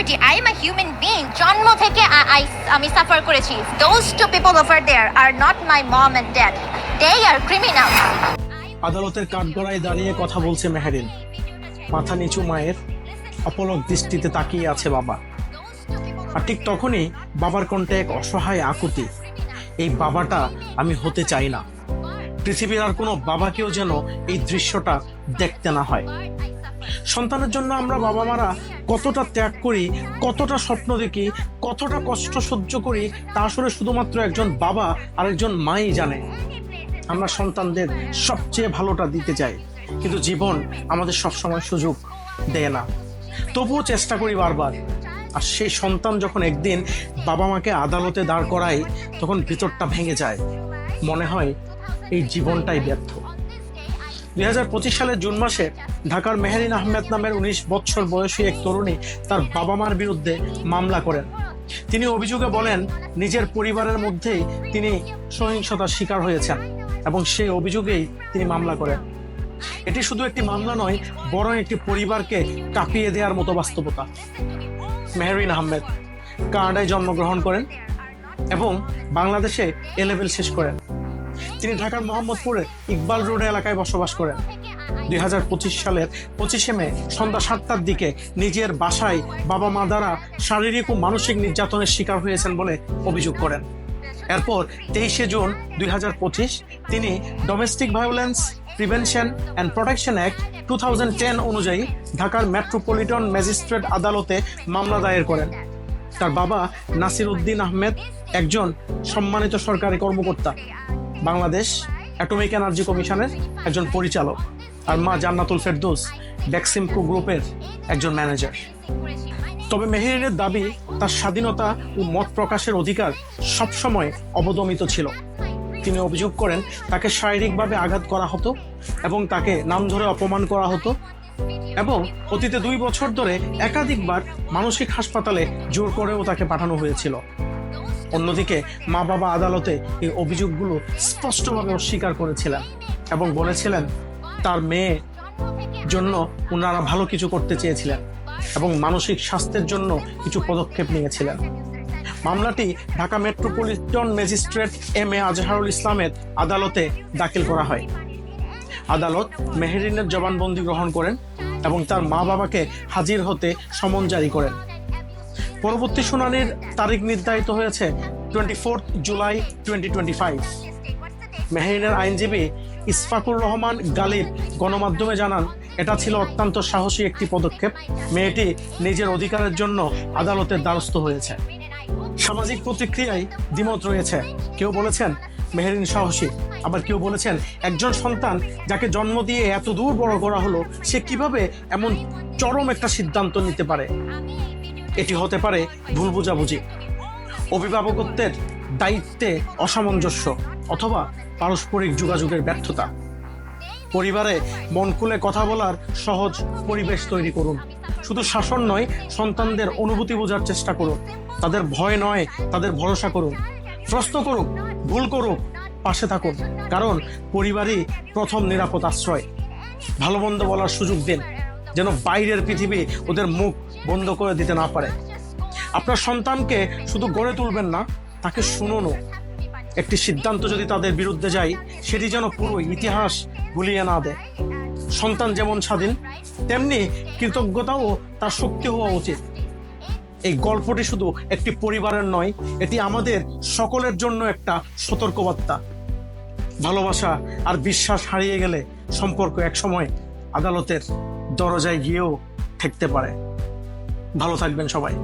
Insecurity. I am a human being. জন্ম থেকে আমি সাফার করেছি। Those two people over there are not my mom and dad, they are criminal. আদালতের কাঠগড়ায় দাঁড়িয়ে কথা বলছে মেহেরিন। মাথা নিচু মায়ের, অপলক দৃষ্টিতে তাকিয়ে আছে বাবা। আর ঠিক তখনই বাবার কণ্ঠে এক অসহায় আকুতি, এই বাবাটা আমি হতে চাই না। পৃথিবীর আর কোনো বাবাকেও যেন এই দৃশ্যটা দেখতে না হয়। সন্তানের জন্য আমরা বাবা মারা কতটা ত্যাগ করি, কতটা স্বপ্ন দেখি, কতটা কষ্ট সহ্য করি, তা আসলে শুধুমাত্র একজন বাবা আর একজন মাই জানে। আমরা সন্তানদের সবচেয়ে ভালোটা দিতে চাই, কিন্তু জীবন আমাদের সবসময় সুযোগ দেয় না। তবুও চেষ্টা করি বারবার। আর সেই সন্তান যখন একদিন বাবা মাকে আদালতে দাঁড় করায়, তখন ভিতরটা ভেঙে যায়। মনে হয় এই জীবনটাই ব্যর্থ। 2025 সালের জুন মাসে ঢাকার মেহেরিন আহমেদ নামের 19 বছর বয়সী এক তরুণী তার বাবা মার বিরুদ্ধে মামলা করেন। তিনি অভিযোগে বলেন, নিজের পরিবারের মধ্যেই তিনি সহিংসতার শিকার হয়েছেন এবং সেই অভিযোগেই তিনি মামলা করেন। এটি শুধু একটি মামলা নয়, বরং একটি পরিবারকে কাঁপিয়ে দেওয়ার মতো বাস্তবতা। মেহেরিন আহমেদ কানাডায় জন্মগ্রহণ করেন এবং বাংলাদেশে A-লেভেল শেষ করেন। তিনি ঢাকার মোহাম্মদপুরে ইকবাল রোড এলাকায় বসবাস করেন। 2025 সালের 25 মে সন্ধ্যা 7টার দিকে নিজের বাসায় বাবা মা দ্বারা শারীরিক ও মানসিক নির্যাতনের শিকার হয়েছেন বলে অভিযোগ করেন। এরপর 23 জুন 2025 তিনি domestic violence prevention and protection act 2010 অনুযায়ী ঢাকার মেট্রোপলিটন ম্যাজিস্ট্রেট আদালতে মামলা দায়ের করেন। তার বাবা নাসির উদ্দিন আহমেদ একজন সম্মানিত সরকারি কর্মকর্তা, বাংলাদেশ অ্যাটমিক এনার্জি কমিশনের একজন পরিচালক, আর মা জান্নাতুল ফেরদৌস বেক্সিমকো গ্রুপের একজন ম্যানেজার। তবে মেহেরিনের দাবি, তার স্বাধীনতা ও মত প্রকাশের অধিকার সবসময় অবদমিত ছিল। তিনি অভিযোগ করেন, তাকে শারীরিকভাবে আঘাত করা হতো এবং তাকে নাম ধরে অপমান করা হতো এবং অতীতে 2 বছর ধরে একাধিকবার মানসিক হাসপাতালে জোর করেও তাকে পাঠানো হয়েছিল। অন্যদিকে মা বাবা আদালতে এই অভিযোগগুলো স্পষ্টভাবে অস্বীকার করেছিলেন এবং বলেছিলেন তার মেয়ে জন্য ওনারা ভালো কিছু করতে চেয়েছিলেন এবং মানসিক স্বাস্থ্যের জন্য কিছু পদক্ষেপ নিয়েছিলেন। মামলাটি Dhaka metropolitan magistrate M A Azharul ইসলামের আদালতে দাখিল করা হয়। আদালত মেহেরিনের জবানবন্দি গ্রহণ করেন এবং তার মা বাবাকে হাজির হতে সমন জারি করেন। পরবর্তী শুনানির তারিখ নির্ধারিত হয়েছে 24 জুলাই 2025। মেহেরিনের আইনজীবী ইসফাকুর রহমান গালিব গণমাধ্যমে জানান, এটা ছিল অত্যন্ত সাহসী একটি পদক্ষেপ। মেয়েটি নিজের অধিকারের জন্য আদালতের দ্বারস্থ হয়েছে। সামাজিক প্রতিক্রিয়ায় দ্বিমত রয়েছে। কেউ বলেছেন মেহেরিন সাহসী, আবার কেউ বলেছেন একজন সন্তান যাকে জন্ম দিয়ে এত দূর বড় করা হলো, সে কিভাবে এমন চরম একটা সিদ্ধান্ত নিতে পারে। এটি হতে পারে ভুল বোঝাবুঝি, অভিভাবকত্বের দায়িত্বে অসামঞ্জস্য, অথবা পারস্পরিক যোগাযোগের ব্যর্থতা। পরিবারে মন খুলে কথা বলার সহজ পরিবেশ তৈরি করুন। শুধু শাসন নয়, সন্তানদের অনুভূতি বোঝার চেষ্টা করুন। তাদের ভয় নয়, তাদের ভরসা করুন। প্রশ্ন করুক, ভুল করুক, পাশে থাকুন, কারণ পরিবারই প্রথম নিরাপদ আশ্রয়। ভালো মন্দ বলার সুযোগ দিন, যেন বাইরের পৃথিবী ওদের মুখ বন্ধ করে দিতে না পারে। আপনার সন্তানকে শুধু গড়ে তুলবেন না, তাকে শুনুনও। একটি সিদ্ধান্ত যদি তাদের বিরুদ্ধে যায়, সেটি যেন পুরো ইতিহাস ভুলিয়ে না দেয়। সন্তান যেমন স্বাধীন, তেমনি কৃতজ্ঞতাও তার শক্তি হওয়া উচিত। এই গল্পটি শুধু একটি পরিবারের নয়, এটি আমাদের সকলের জন্য একটা সতর্কবার্তা। ভালোবাসা আর বিশ্বাস হারিয়ে গেলে সম্পর্ক একসময় আদালতের দরজায় গিয়েও ঠেকতে পারে। ভালো থাকবেন সবাই।